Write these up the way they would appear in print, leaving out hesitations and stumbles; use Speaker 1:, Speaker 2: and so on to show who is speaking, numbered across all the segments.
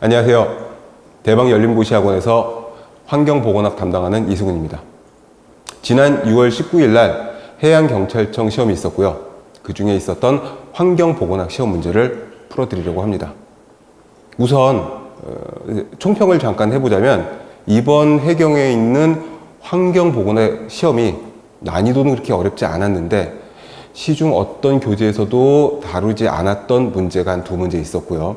Speaker 1: 안녕하세요. 대방열린고시학원에서 환경보건학 담당하는 이승훈입니다. 지난 6월 19일 날 해양경찰청 시험이 있었고요. 그 중에 있었던 환경보건학 시험 문제를 풀어드리려고 합니다. 우선 총평을 잠깐 해보자면 이번 해경에 있는 환경보건학 시험이 난이도는 그렇게 어렵지 않았는데 시중 어떤 교재에서도 다루지 않았던 문제가 한 2문제 있었고요.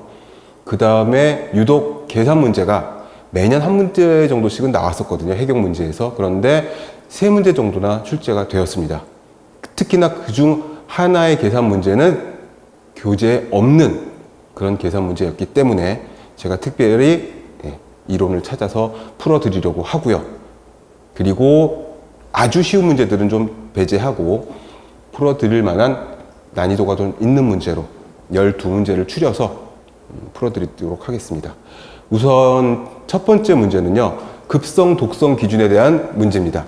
Speaker 1: 그 다음에 유독 계산 문제가 매년 한 문제 정도씩은 나왔었거든요. 해경 문제에서. 그런데 3문제 정도나 출제가 되었습니다. 특히나 그중 하나의 계산 문제는 교재에 없는 그런 계산 문제였기 때문에 제가 특별히 이론을 찾아서 풀어드리려고 하고요. 그리고 아주 쉬운 문제들은 좀 배제하고 풀어드릴 만한 난이도가 좀 있는 문제로 12문제를 추려서 풀어드리도록 하겠습니다. 우선 첫 번째 문제는요, 급성, 독성 기준에 대한 문제입니다.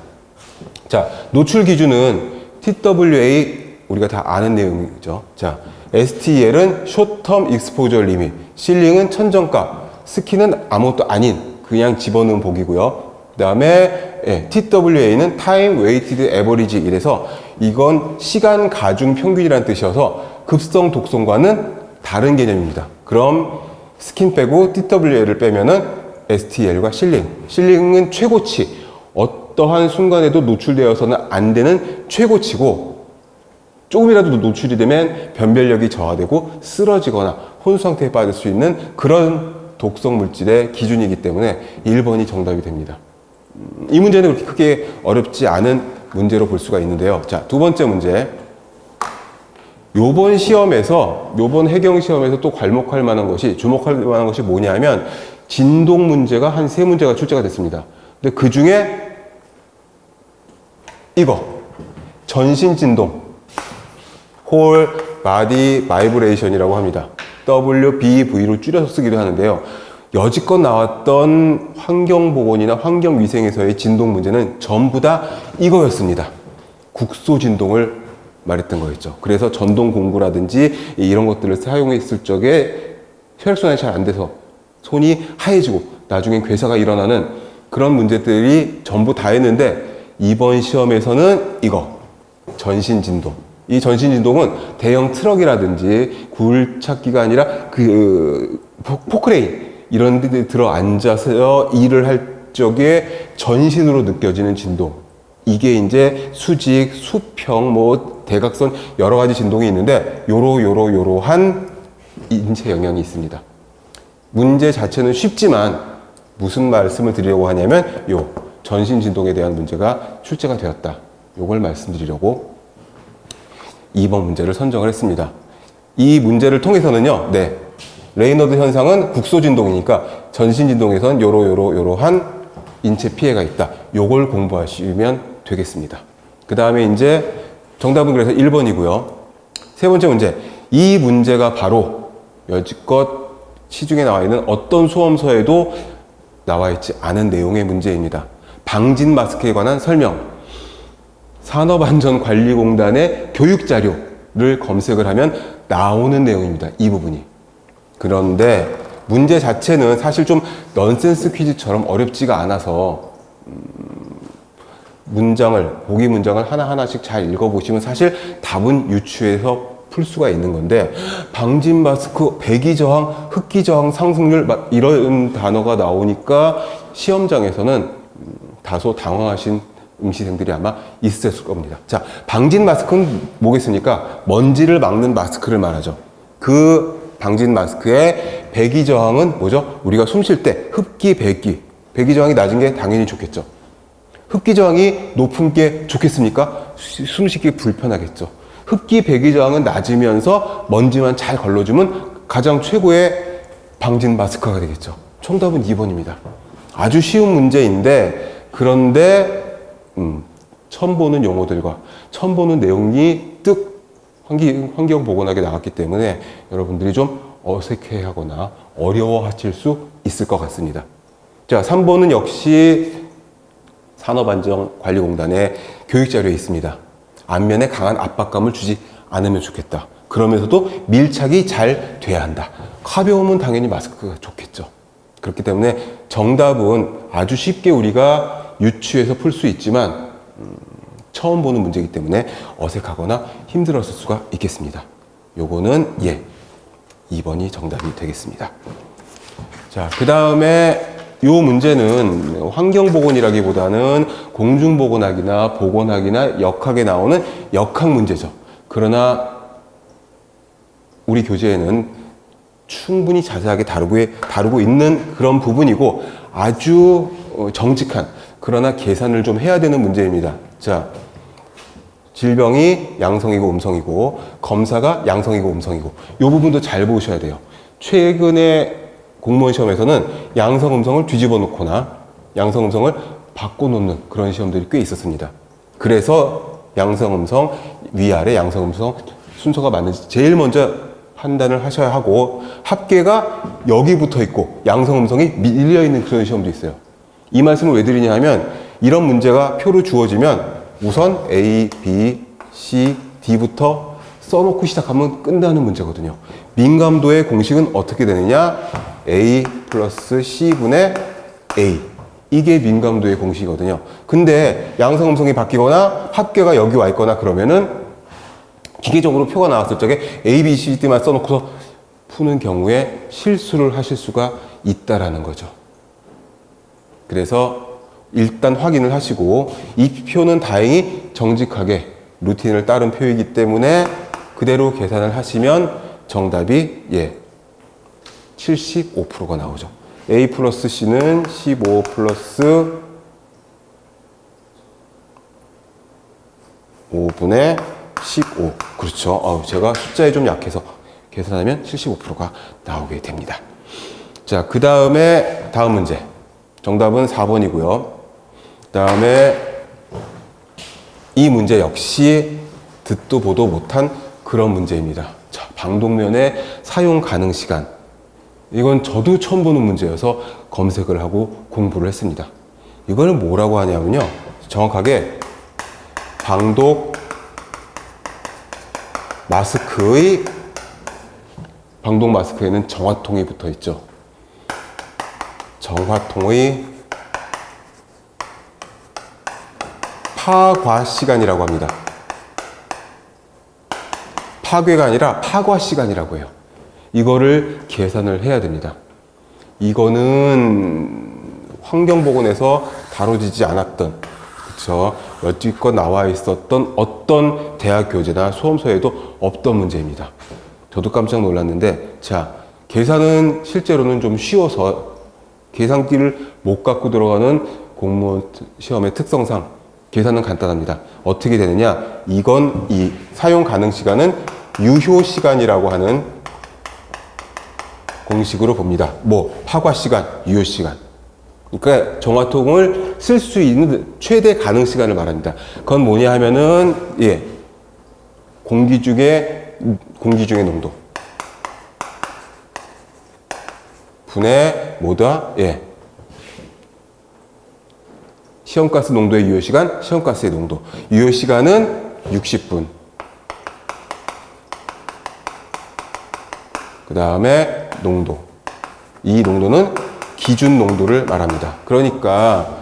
Speaker 1: 자, 노출 기준은 TWA, 우리가 다 아는 내용이죠. 자, STL은 Short-Term Exposure Limit, 실링은 천정값, 스키는 아무것도 아닌 그냥 집어넣은 복이고요. 그 다음에 TWA는 Time Weighted Average, 이래서 이건 시간 가중 평균이라는 뜻이어서 급성, 독성과는 다른 개념입니다. 그럼 스킨 빼고 TWA를 빼면은 STL과 실링은 최고치, 어떠한 순간에도 노출되어서는 안 되는 최고치고, 조금이라도 노출이 되면 변별력이 저하되고 쓰러지거나 혼수 상태에 빠질 수 있는 그런 독성 물질의 기준이기 때문에 1번이 정답이 됩니다. 이 문제는 그렇게 크게 어렵지 않은 문제로 볼 수가 있는데요. 자, 두 번째 문제. 요번 시험에서, 요번 해경 시험에서 또 주목할 만한 것이 뭐냐면 진동 문제가 한 3문제가 출제가 됐습니다. 근데 그 중에 이거, 전신 진동, Whole Body Vibration이라고 합니다. WBV로 줄여서 쓰기도 하는데요. 여지껏 나왔던 환경보건이나 환경위생에서의 진동 문제는 전부 다 이거였습니다. 국소 진동을 말했던 거였죠. 그래서 전동 공구라든지 이런 것들을 사용했을 적에 혈액순환이 잘 안 돼서 손이 하얘지고 나중에 괴사가 일어나는 그런 문제들이 전부 다 했는데, 이번 시험에서는 이거, 전신 진동. 이 전신 진동은 대형 트럭이라든지 굴착기가 아니라 포크레인 이런 데 들어 앉아서 일을 할 적에 전신으로 느껴지는 진동. 이게 이제 수직, 수평, 대각선 여러 가지 진동이 있는데 요러한 인체 영향이 있습니다. 문제 자체는 쉽지만 무슨 말씀을 드리려고 하냐면 요 전신 진동에 대한 문제가 출제가 되었다. 요걸 말씀드리려고 2번 문제를 선정을 했습니다. 이 문제를 통해서는요, 레이너드 현상은 국소 진동이니까 전신 진동에선 요러한 인체 피해가 있다. 요걸 공부하시면 되겠습니다. 그 다음에 이제 정답은 그래서 1번이고요. 세 번째 문제. 이 문제가 바로 여지껏 시중에 나와 있는 어떤 수험서에도 나와 있지 않은 내용의 문제입니다. 방진 마스크에 관한 설명. 산업안전관리공단의 교육자료를 검색을 하면 나오는 내용입니다. 이 부분이. 그런데 문제 자체는 사실 좀 넌센스 퀴즈처럼 어렵지가 않아서 보기 문장을 하나하나씩 잘 읽어보시면 사실 답은 유추해서 풀 수가 있는 건데, 방진 마스크, 배기 저항, 흡기 저항 상승률 이런 단어가 나오니까 시험장에서는 다소 당황하신 응시생들이 아마 있었을 겁니다. 자, 방진 마스크는 뭐겠습니까? 먼지를 막는 마스크를 말하죠. 그 방진 마스크의 배기 저항은 뭐죠? 우리가 숨 쉴 때 흡기, 배기 저항이 낮은 게 당연히 좋겠죠. 흡기 저항이 높은 게 좋겠습니까? 숨 쉬기 불편하겠죠. 흡기, 배기 저항은 낮으면서 먼지만 잘 걸러주면 가장 최고의 방진 마스크가 되겠죠. 정답은 2번입니다. 아주 쉬운 문제인데, 그런데 처음 보는 용어들과 처음 보는 내용이 환경보건학에 나왔기 때문에 여러분들이 좀 어색해하거나 어려워하실 수 있을 것 같습니다. 자, 3번은 역시 산업안전관리공단의 교육자료에 있습니다. 안면에 강한 압박감을 주지 않으면 좋겠다. 그러면서도 밀착이 잘 돼야 한다. 가벼우면 당연히 마스크가 좋겠죠. 그렇기 때문에 정답은 아주 쉽게 우리가 유추해서 풀 수 있지만 처음 보는 문제이기 때문에 어색하거나 힘들었을 수가 있겠습니다. 요거는 2번이 정답이 되겠습니다. 자, 그 다음에 요 문제는 환경보건이라기보다는 공중보건학이나 보건학이나 역학에 나오는 역학 문제죠. 그러나 우리 교재에는 충분히 자세하게 다루고 있는 그런 부분이고 아주 정직한, 그러나 계산을 좀 해야 되는 문제입니다. 자, 질병이 양성이고 음성이고 검사가 양성이고 음성이고 이 부분도 잘 보셔야 돼요. 최근에 공무원 시험에서는 양성 음성을 뒤집어 놓거나 양성 음성을 바꿔놓는 그런 시험들이 꽤 있었습니다. 그래서 양성 음성, 위아래 양성 음성 순서가 맞는지 제일 먼저 판단을 하셔야 하고, 합계가 여기 붙어 있고 양성 음성이 밀려 있는 그런 시험도 있어요. 이 말씀을 왜 드리냐 하면 이런 문제가 표로 주어지면 우선 A, B, C, D부터 써놓고 시작하면 끝나는 문제거든요. 민감도의 공식은 어떻게 되느냐? A 플러스 C분의 A. 이게 민감도의 공식이거든요. 근데 양성 음성이 바뀌거나 합계가 여기 와 있거나 그러면은 기계적으로 표가 나왔을 적에 A, B, C, D만 써놓고서 푸는 경우에 실수를 하실 수가 있다라는 거죠. 그래서 일단 확인을 하시고, 이 표는 다행히 정직하게 루틴을 따른 표이기 때문에 그대로 계산을 하시면 정답이 75%가 나오죠. A 플러스 C는 15 플러스 5분의 15. 그렇죠. 제가 숫자에 좀 약해서 계산하면 75%가 나오게 됩니다. 자, 그 다음에 다음 문제. 정답은 4번이고요. 그 다음에 이 문제 역시 듣도 보도 못한 그런 문제입니다. 자, 방독면의 사용 가능 시간. 이건 저도 처음 보는 문제여서 검색을 하고 공부를 했습니다. 이걸 뭐라고 하냐면요. 정확하게 방독 마스크에는 정화통이 붙어 있죠. 정화통의 파과 시간이라고 합니다. 파괴가 아니라 파과 시간이라고 해요. 이거를 계산을 해야 됩니다. 이거는 환경보건에서 다뤄지지 않았던, 그쵸, 여지껏 나와 있었던 어떤 대학 교재나 수험서에도 없던 문제입니다. 저도 깜짝 놀랐는데, 자, 계산은 실제로는 좀 쉬워서 계산기를 못 갖고 들어가는 공무원 시험의 특성상 계산은 간단합니다. 어떻게 되느냐? 이건 이 사용 가능 시간은 유효 시간이라고 하는 공식으로 봅니다. 파과 시간, 유효 시간. 그러니까 정화통을 쓸 수 있는 최대 가능 시간을 말합니다. 그건 뭐냐 하면은 공기 중의 농도 분의 시험가스 농도의 유효 시간, 시험가스의 농도. 유효 시간은 60분. 그 다음에 농도. 이 농도는 기준 농도를 말합니다. 그러니까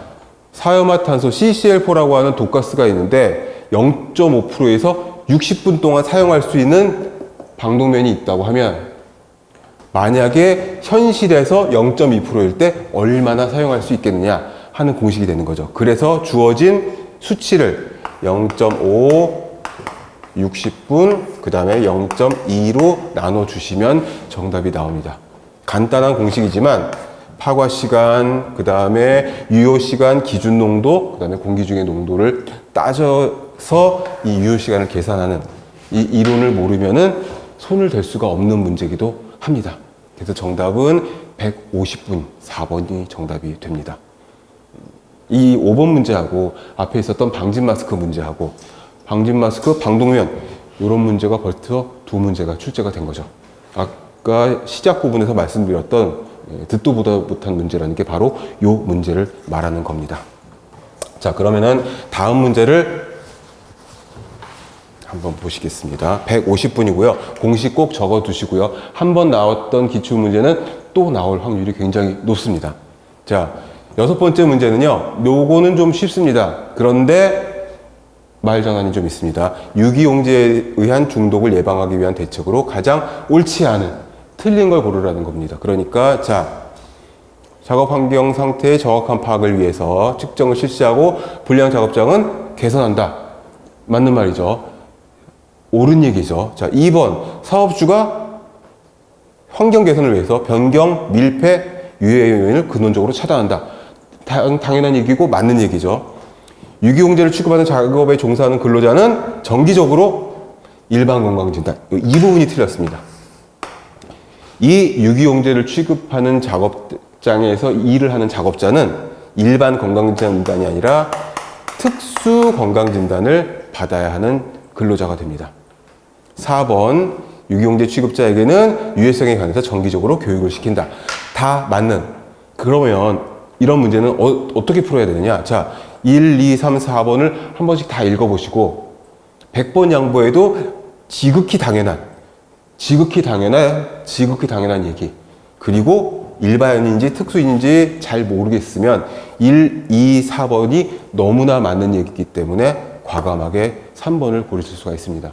Speaker 1: 사이오마탄소 CCl4라고 하는 독가스가 있는데 0.5%에서 60분 동안 사용할 수 있는 방독면이 있다고 하면, 만약에 현실에서 0.2%일 때 얼마나 사용할 수 있겠느냐 하는 공식이 되는 거죠. 그래서 주어진 수치를 0.5, 60분, 그 다음에 0.2로 나눠주시면 정답이 나옵니다. 간단한 공식이지만 파과 시간, 그 다음에 유효 시간, 기준 농도, 그 다음에 공기 중의 농도를 따져서 이 유효 시간을 계산하는 이 이론을 모르면은 손을 댈 수가 없는 문제이기도 합니다. 그래서 정답은 150분, 4번이 정답이 됩니다. 이 5번 문제하고 앞에 있었던 방진 마스크 문제하고 방진 마스크, 방독면 이런 문제가 벌써 두 문제가 출제가 된 거죠. 아까 시작 부분에서 말씀드렸던 듣도 보다 못한 문제라는 게 바로 이 문제를 말하는 겁니다. 자, 그러면은 다음 문제를 한번 보시겠습니다. 150분이고요. 공식 꼭 적어 두시고요. 한 번 나왔던 기출문제는 또 나올 확률이 굉장히 높습니다. 자, 6번째 문제는요. 요거는 좀 쉽습니다. 그런데 말전환이 좀 있습니다. 유기용제에 의한 중독을 예방하기 위한 대책으로 가장 옳지 않은 틀린 걸 고르라는 겁니다. 그러니까 자, 작업 환경 상태의 정확한 파악을 위해서 측정을 실시하고 불량 작업장은 개선한다. 맞는 말이죠. 옳은 얘기죠. 자, 2번 사업주가 환경 개선을 위해서 변경, 밀폐, 유해 요인을 근원적으로 차단한다. 당연한 얘기고 맞는 얘기죠. 유기용제를 취급하는 작업에 종사하는 근로자는 정기적으로 일반 건강진단. 이 부분이 틀렸습니다. 이 유기용제를 취급하는 작업장에서 일을 하는 작업자는 일반 건강진단이 아니라 특수 건강진단을 받아야 하는 근로자가 됩니다. 4번 유기용제 취급자에게는 유해성에 관해서 정기적으로 교육을 시킨다. 다 맞는. 그러면 이런 문제는 어떻게 풀어야 되느냐. 자, 1, 2, 3, 4번을 한 번씩 다 읽어보시고 100번 양보해도 지극히 당연한 얘기. 그리고 일반인지 특수인지 잘 모르겠으면 1, 2, 4번이 너무나 맞는 얘기이기 때문에 과감하게 3번을 고르실 수가 있습니다.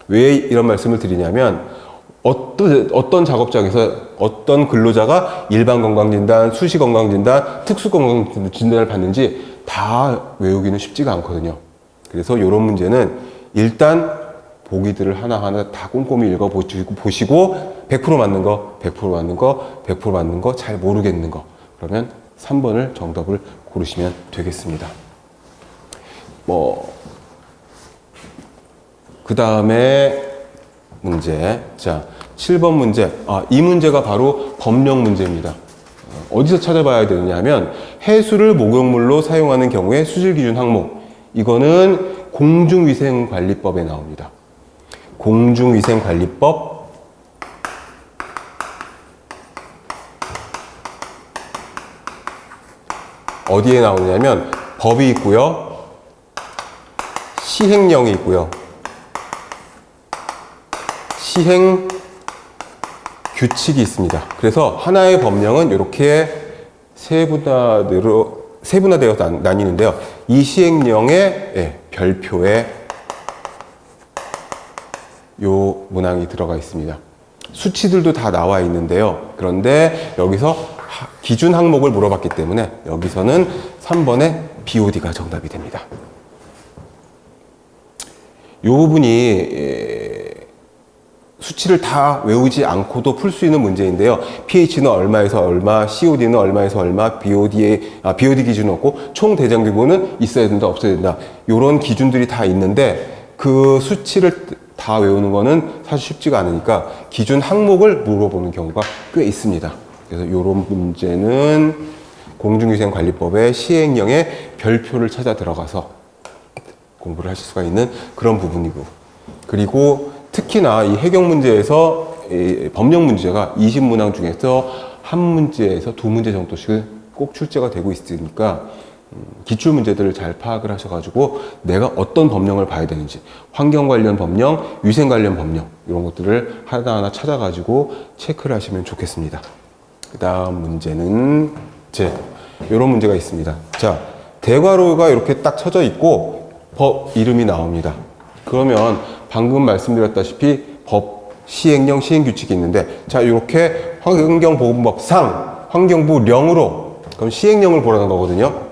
Speaker 1: 왜 이런 말씀을 드리냐면 어떤 작업장에서 어떤 근로자가 일반 건강진단, 수시 건강진단, 특수 건강진단을 받는지 다 외우기는 쉽지가 않거든요. 그래서 이런 문제는 일단 보기들을 하나하나 다 꼼꼼히 읽어보시고 100% 맞는 거, 100% 맞는 거, 100% 맞는 거, 잘 모르겠는 거. 그러면 3번을 정답을 고르시면 되겠습니다. 그 다음에 문제. 자, 7번 문제. 이 문제가 바로 법령 문제입니다. 어디서 찾아봐야 되느냐 하면 해수를 목욕물로 사용하는 경우에 수질기준 항목. 이거는 공중위생관리법에 나옵니다. 공중위생관리법 어디에 나오냐면 법이 있고요. 시행령이 있고요. 시행 규칙이 있습니다. 그래서 하나의 법령은 이렇게 세분화되어 나뉘는데요. 이 시행령의 별표에 요 문항이 들어가 있습니다. 수치들도 다 나와 있는데요. 그런데 여기서 기준 항목을 물어봤기 때문에 여기서는 3번의 BOD가 정답이 됩니다. 이 부분이 수치를 다 외우지 않고도 풀 수 있는 문제인데요. pH는 얼마에서 얼마, COD는 얼마에서 얼마, BOD 기준은 없고 총 대장 규모는 있어야 된다, 없어야 된다. 이런 기준들이 다 있는데 그 수치를 다 외우는 거는 사실 쉽지가 않으니까 기준 항목을 물어보는 경우가 꽤 있습니다. 그래서 이런 문제는 공중위생관리법의 시행령의 별표를 찾아 들어가서 공부를 하실 수가 있는 그런 부분이고, 그리고 특히나 이 해경 문제에서 법령 문제가 20문항 중에서 한 문제에서 두 문제 정도씩 꼭 출제가 되고 있으니까 기출 문제들을 잘 파악을 하셔가지고 내가 어떤 법령을 봐야 되는지, 환경 관련 법령, 위생 관련 법령 이런 것들을 하나하나 찾아가지고 체크를 하시면 좋겠습니다. 그 다음 문제는 이런 문제가 있습니다. 자, 대괄호가 이렇게 딱 쳐져 있고 법 이름이 나옵니다. 그러면 방금 말씀드렸다시피 법, 시행령, 시행규칙이 있는데, 자, 이렇게 환경보건법상 환경부령으로, 그럼 시행령을 보라는 거거든요.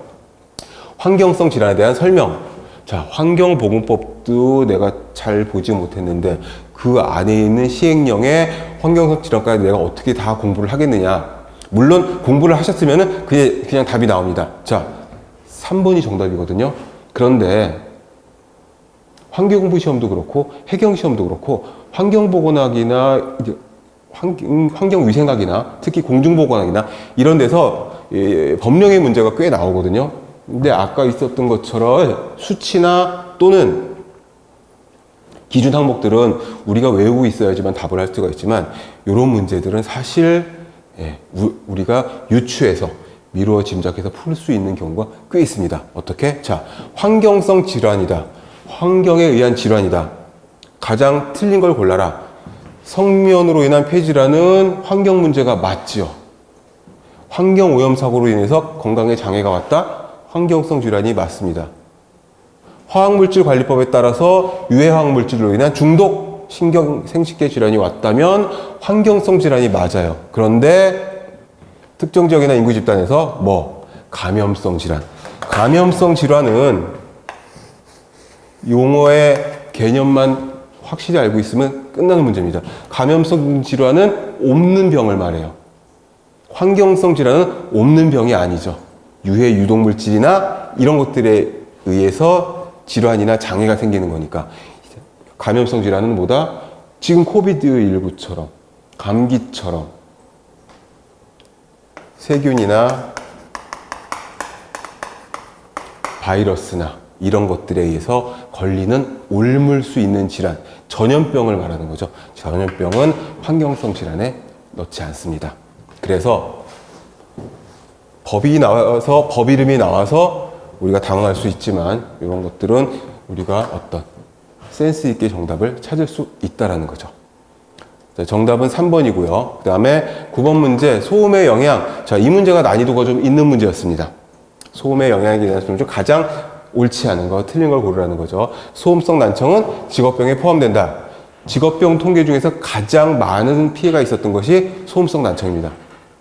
Speaker 1: 환경성 질환에 대한 설명. 자, 환경보건법도 내가 잘 보지 못했는데 그 안에 있는 시행령의 환경성 질환까지 내가 어떻게 다 공부를 하겠느냐. 물론 공부를 하셨으면 그냥 답이 나옵니다. 자, 3번이 정답이거든요. 그런데 환경공부 시험도 그렇고 해경 시험도 그렇고 환경보건학이나 환경위생학이나 특히 공중보건학이나 이런 데서 법령의 문제가 꽤 나오거든요. 근데 아까 있었던 것처럼 수치나 또는 기준 항목들은 우리가 외우고 있어야지만 답을 할 수가 있지만 이런 문제들은 사실 우리가 유추해서 미루어 짐작해서 풀 수 있는 경우가 꽤 있습니다. 어떻게? 자, 환경성 질환이다. 환경에 의한 질환이다. 가장 틀린 걸 골라라. 성면으로 인한 폐질환은 환경 문제가 맞지요. 환경 오염 사고로 인해서 건강에 장애가 왔다. 환경성 질환이 맞습니다. 화학물질 관리법에 따라서 유해화학물질로 인한 중독 신경 생식계 질환이 왔다면 환경성 질환이 맞아요. 그런데 특정 지역이나 인구 집단에서 감염성 질환. 감염성 질환은 용어의 개념만 확실히 알고 있으면 끝나는 문제입니다. 감염성 질환은 옮는 병을 말해요. 환경성 질환은 옮는 병이 아니죠. 유해 유독물질이나 이런 것들에 의해서 질환이나 장애가 생기는 거니까. 감염성 질환은 뭐다? 지금 코비드19처럼, 감기처럼, 세균이나 바이러스나 이런 것들에 의해서 걸리는 옮을 수 있는 질환, 전염병을 말하는 거죠. 전염병은 환경성 질환에 넣지 않습니다. 그래서 법 이름이 나와서 우리가 당황할 수 있지만 이런 것들은 우리가 어떤 센스 있게 정답을 찾을 수 있다라는 거죠. 정답은 3번이고요. 그 다음에 9번 문제, 소음의 영향. 자, 이 문제가 난이도가 좀 있는 문제였습니다. 소음의 영향에 대해서 좀 가장 옳지 않은 거, 틀린 걸 고르라는 거죠. 소음성 난청은 직업병에 포함된다. 직업병 통계 중에서 가장 많은 피해가 있었던 것이 소음성 난청입니다.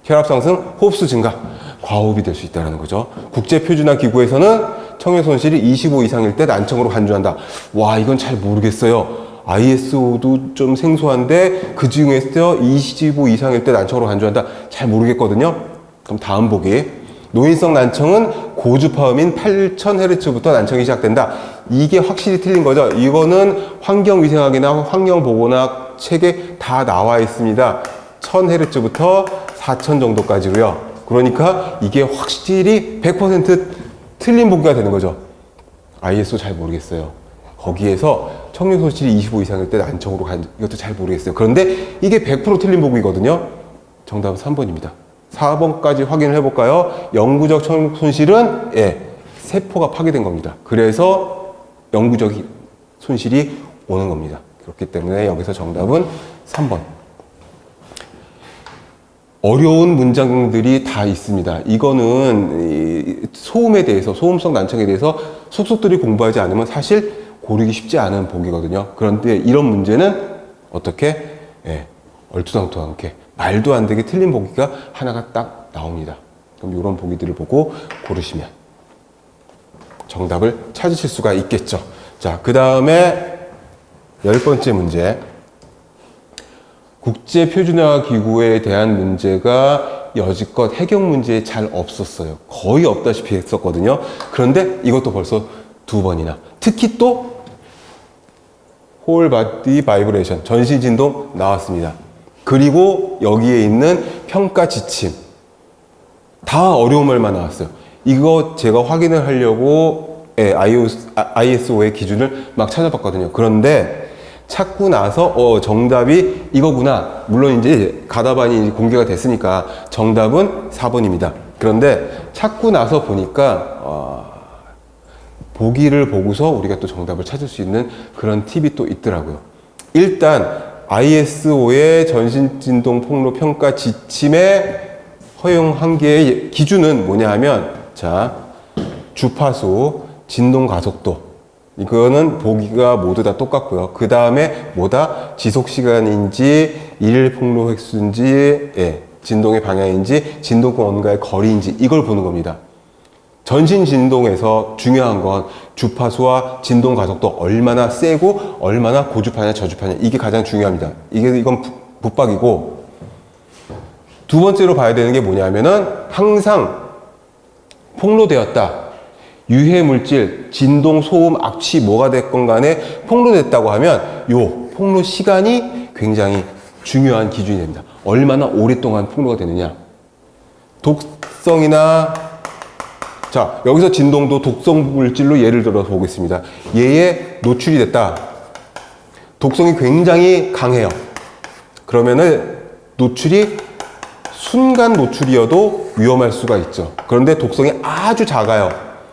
Speaker 1: 혈압 상승, 호흡수 증가, 과호흡이 될 수 있다는 거죠. 국제표준화 기구에서는 청해 손실이 25 이상일 때 난청으로 간주한다. 와, 이건 잘 모르겠어요. ISO도 좀 생소한데 그 중에서 25 이상일 때 난청으로 간주한다. 잘 모르겠거든요. 그럼 다음 보기. 노인성 난청은 고주파음인 8000Hz부터 난청이 시작된다. 이게 확실히 틀린 거죠. 이거는 환경위생학이나 환경보건학 책에 다 나와 있습니다. 1000Hz부터 4000 정도까지로요. 그러니까 이게 확실히 100% 틀린 보기가 되는 거죠. ISO 잘 모르겠어요. 거기에서 청력 손실이 25 이상일 때 난청으로 간 이것도 잘 모르겠어요. 그런데 이게 100% 틀린 보기거든요. 정답은 3번입니다. 4번까지 확인을 해볼까요? 영구적 청력 손실은 세포가 파괴된 겁니다. 그래서 영구적 손실이 오는 겁니다. 그렇기 때문에 여기서 정답은 3번. 어려운 문장들이 다 있습니다. 이거는 소음에 대해서, 소음성 난청에 대해서 속속들이 공부하지 않으면 사실 고르기 쉽지 않은 보기거든요. 그런데 이런 문제는 어떻게? 얼토당토하게 말도 안 되게 틀린 보기가 하나가 딱 나옵니다. 그럼 이런 보기들을 보고 고르시면 정답을 찾으실 수가 있겠죠. 자, 그 다음에 10번째 문제. 국제표준화기구에 대한 문제가 여지껏 해경 문제에 잘 없었어요. 거의 없다시피 했었거든요. 그런데 이것도 벌써 2번이나. 특히 또 홀 바디 바이브레이션, 전신 진동 나왔습니다. 그리고 여기에 있는 평가 지침. 다 어려운 말만 나왔어요. 이거 제가 확인을 하려고 ISO의 기준을 막 찾아봤거든요. 그런데 찾고 나서 정답이 이거구나. 물론 이제 가다반이 공개가 됐으니까 정답은 4번입니다. 그런데 찾고 나서 보니까 보기를 보고서 우리가 또 정답을 찾을 수 있는 그런 팁이 또 있더라고요. 일단 ISO의 전신진동 폭로 평가 지침의 허용 한계의 기준은 뭐냐 하면, 자, 주파수, 진동 가속도, 이거는 보기가 모두 다 똑같고요. 그 다음에 뭐다? 지속 시간인지, 일일 폭로 획수인지, 진동의 방향인지, 진동과 원가의 거리인지, 이걸 보는 겁니다. 전신 진동에서 중요한 건 주파수와 진동 가속도 얼마나 세고 얼마나 고주파냐 저주파냐, 이게 가장 중요합니다. 이건 붙박이고, 두 번째로 봐야 되는 게 뭐냐면은 항상 폭로되었다. 유해 물질, 진동, 소음, 악취 뭐가 됐건 간에 폭로됐다고 하면 요 폭로 시간이 굉장히 중요한 기준이 됩니다. 얼마나 오랫동안 폭로가 되느냐. 독성이나, 자, 여기서 진동도 독성 물질로 예를 들어서 보겠습니다. 얘에 노출이 됐다. 독성이 굉장히 강해요. 그러면은 노출이 순간 노출이어도 위험할 수가 있죠. 그런데 독성이 아주 작아요.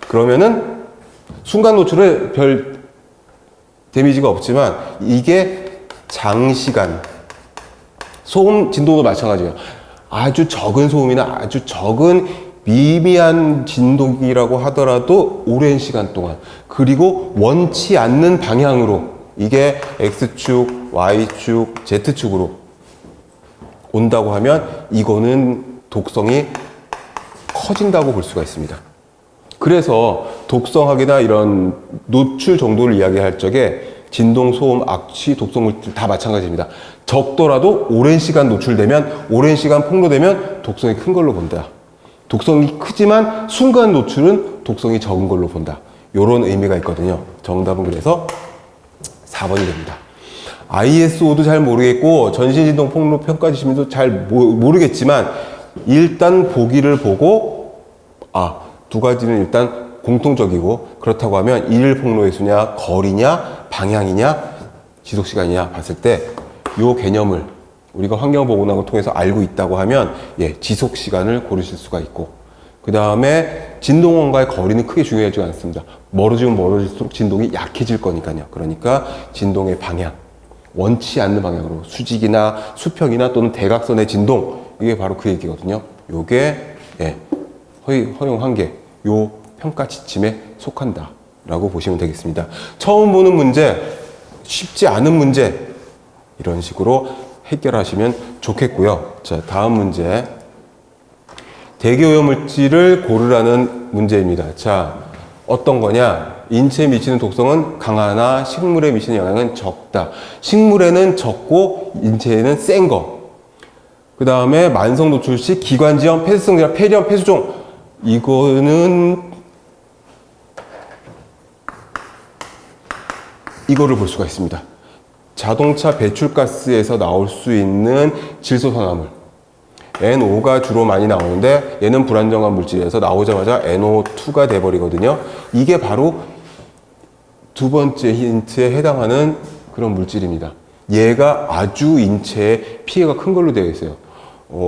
Speaker 1: 그러면은 순간 노출을 별 데미지가 없지만 이게 장시간 소음 진동도 마찬가지예요. 아주 적은 소음이나 아주 적은 미미한 진동이라고 하더라도 오랜 시간 동안, 그리고 원치 않는 방향으로, 이게 X축, Y축, Z축으로 온다고 하면 이거는 독성이 커진다고 볼 수가 있습니다. 그래서 독성학이나 이런 노출 정도를 이야기할 적에 진동, 소음, 악취, 독성 물질 다 마찬가지입니다. 적더라도 오랜 시간 노출되면, 오랜 시간 폭로되면 독성이 큰 걸로 본다. 독성이 크지만 순간 노출은 독성이 적은 걸로 본다. 이런 의미가 있거든요. 정답은 그래서 4번이 됩니다. ISO도 잘 모르겠고 전신진동 폭로 평가 지침도 잘 모르겠지만 일단 보기를 보고 두 가지는 일단 공통적이고, 그렇다고 하면 일일 폭로의 수냐, 거리냐, 방향이냐, 지속시간이냐 봤을 때 이 개념을 우리가 환경보건학을 통해서 알고 있다고 하면 지속시간을 고르실 수가 있고, 그 다음에 진동원과의 거리는 크게 중요하지 않습니다. 멀어지면 멀어질수록 진동이 약해질 거니까요. 그러니까 진동의 방향, 원치 않는 방향으로 수직이나 수평이나 또는 대각선의 진동, 이게 바로 그 얘기거든요. 요게 허용 한계, 요 평가 지침에 속한다 라고 보시면 되겠습니다. 처음 보는 문제, 쉽지 않은 문제, 이런 식으로 해결하시면 좋겠고요. 자, 다음 문제. 대기오염물질을 고르라는 문제입니다. 자, 어떤 거냐? 인체에 미치는 독성은 강하나 식물에 미치는 영향은 적다. 식물에는 적고 인체에는 센 거. 그 다음에 만성 노출 시 기관지염, 폐쇄성 질환, 폐렴, 폐수종. 이거를 볼 수가 있습니다. 자동차 배출가스에서 나올 수 있는 질소산화물. NO가 주로 많이 나오는데 얘는 불안정한 물질에서 나오자마자 NO2가 돼버리거든요. 이게 바로 두 번째 힌트에 해당하는 그런 물질입니다. 얘가 아주 인체에 피해가 큰 걸로 되어 있어요.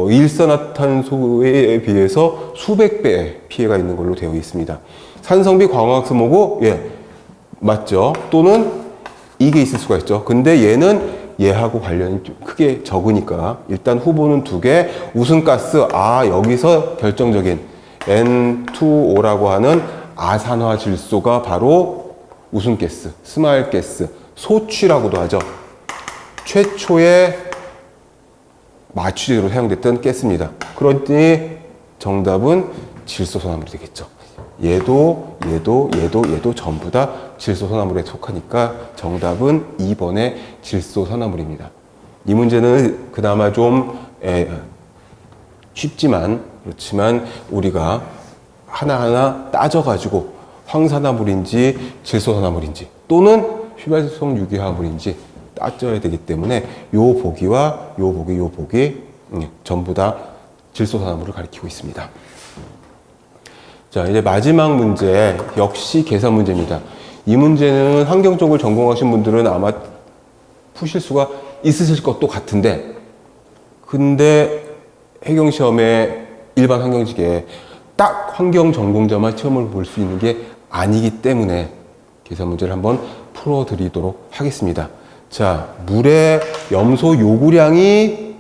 Speaker 1: 일산화탄소에 비해서 수백 배의 피해가 있는 걸로 되어 있습니다. 산성비 광화학스모그, 맞죠? 또는 이게 있을 수가 있죠. 근데 얘는 얘하고 관련이 좀 크게 적으니까 일단 후보는 2개. 우승가스, 여기서 결정적인 N2O라고 하는 아산화 질소가 바로 우승가스, 스마일가스, 소취라고도 하죠. 최초의 마취제로 사용됐던 가스입니다. 그러니 정답은 질소산화물이 되겠죠. 얘도 전부 다 질소산화물에 속하니까 정답은 2번의 질소산화물입니다. 이 문제는 그나마 좀 쉽지만, 그렇지만 우리가 하나하나 따져가지고 황산화물인지 질소산화물인지 또는 휘발성 유기화합물인지 따져야 되기 때문에 요 보기와 요 보기 전부 다 질소산화물을 가리키고 있습니다. 자, 이제 마지막 문제, 역시 계산 문제입니다. 이 문제는 환경 쪽을 전공하신 분들은 아마 푸실 수가 있으실 것도 같은데, 근데 해경시험에 일반 환경직에 딱 환경 전공자만 시험을 볼 수 있는 게 아니기 때문에 계산 문제를 한번 풀어드리도록 하겠습니다. 자, 물의 염소 요구량이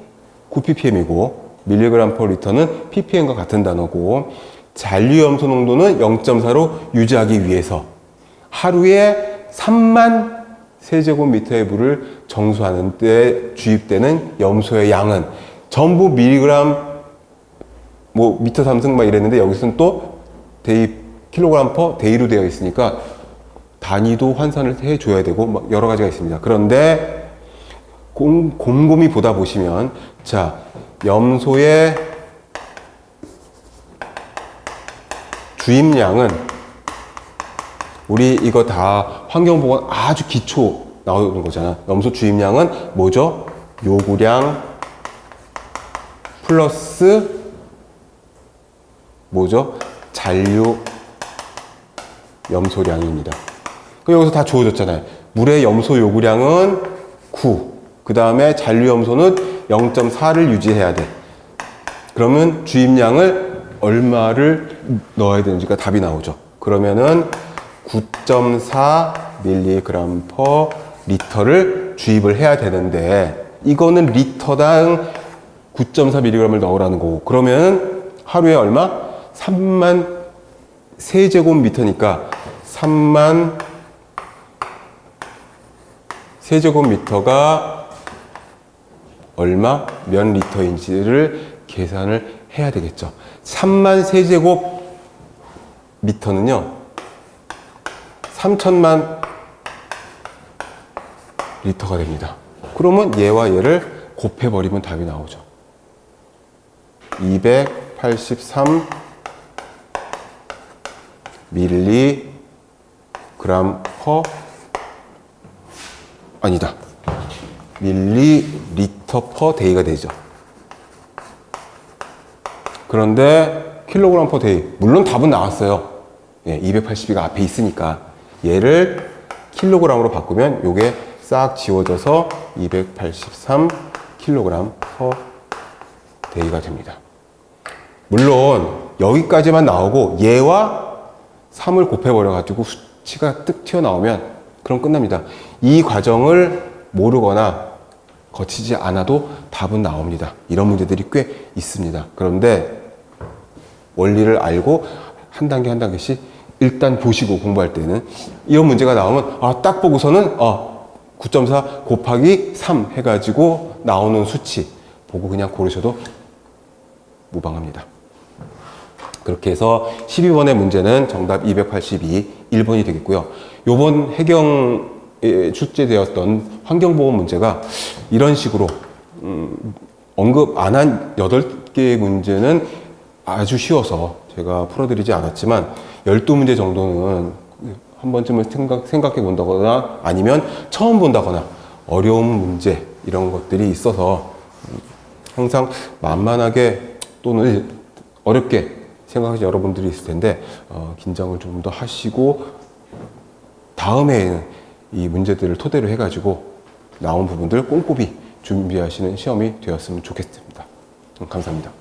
Speaker 1: 9ppm이고 mg/L는 ppm과 같은 단어고, 잔류염소 농도는 0.4로 유지하기 위해서 하루에 3만 세제곱미터의 물을 정수하는 데 주입되는 염소의 양은 전부 밀리그램, 미터 3승 막 이랬는데 여기서는 또 킬로그램 퍼 데이로 되어 있으니까 단위도 환산을 해줘야 되고 여러 가지가 있습니다. 그런데 곰곰이 보다 보시면, 자, 염소의 주입량은 우리 이거 다 환경보건 아주 기초 나오는 거잖아. 염소 주입량은 뭐죠? 요구량 플러스 뭐죠? 잔류 염소량입니다. 여기서 다 주어졌잖아요. 물의 염소 요구량은 9, 그 다음에 잔류 염소는 0.4를 유지해야 돼. 그러면 주입량을 얼마를 넣어야 되는지가 답이 나오죠. 그러면은 9.4 밀리그램 퍼 리터를 주입을 해야 되는데 이거는 리터당 9.4mg을 넣으라는 거고 그러면 하루에 얼마? 3만 세제곱미터니까 3만 세제곱미터가 얼마? 몇 리터인지를 계산을 해야 되겠죠. 3만 세제곱미터는요 3천만 리터가 됩니다. 그러면 얘와 얘를 곱해버리면 답이 나오죠. 283 밀리그램 퍼 아니다. 밀리리터 퍼 데이가 되죠. 그런데 킬로그램 퍼 데이 물론 답은 나왔어요. 예, 282가 앞에 있으니까 얘를 킬로그램으로 바꾸면 요게 싹 지워져서 283 킬로그램 퍼 데이가 됩니다. 물론 여기까지만 나오고 얘와 3을 곱해버려 가지고 수치가 뜩 튀어나오면 그럼 끝납니다. 이 과정을 모르거나 거치지 않아도 답은 나옵니다. 이런 문제들이 꽤 있습니다. 그런데 원리를 알고 한 단계 한 단계씩 일단 보시고 공부할 때는 이런 문제가 나오면 딱 보고서는 9.4 곱하기 3 해가지고 나오는 수치 보고 그냥 고르셔도 무방합니다. 그렇게 해서 12번의 문제는 정답 282, 1번이 되겠고요. 요번 해경에 출제되었던 환경보험 문제가 이런 식으로 언급 안 한 8개의 문제는 아주 쉬워서 제가 풀어드리지 않았지만 12문제 정도는 한 번쯤은 생각해 본다거나 아니면 처음 본다거나 어려운 문제 이런 것들이 있어서 항상 만만하게 또는 어렵게 생각하시는 여러분들이 있을 텐데 긴장을 좀 더 하시고 다음에는 이 문제들을 토대로 해가지고 나온 부분들 꼼꼼히 준비하시는 시험이 되었으면 좋겠습니다. 감사합니다.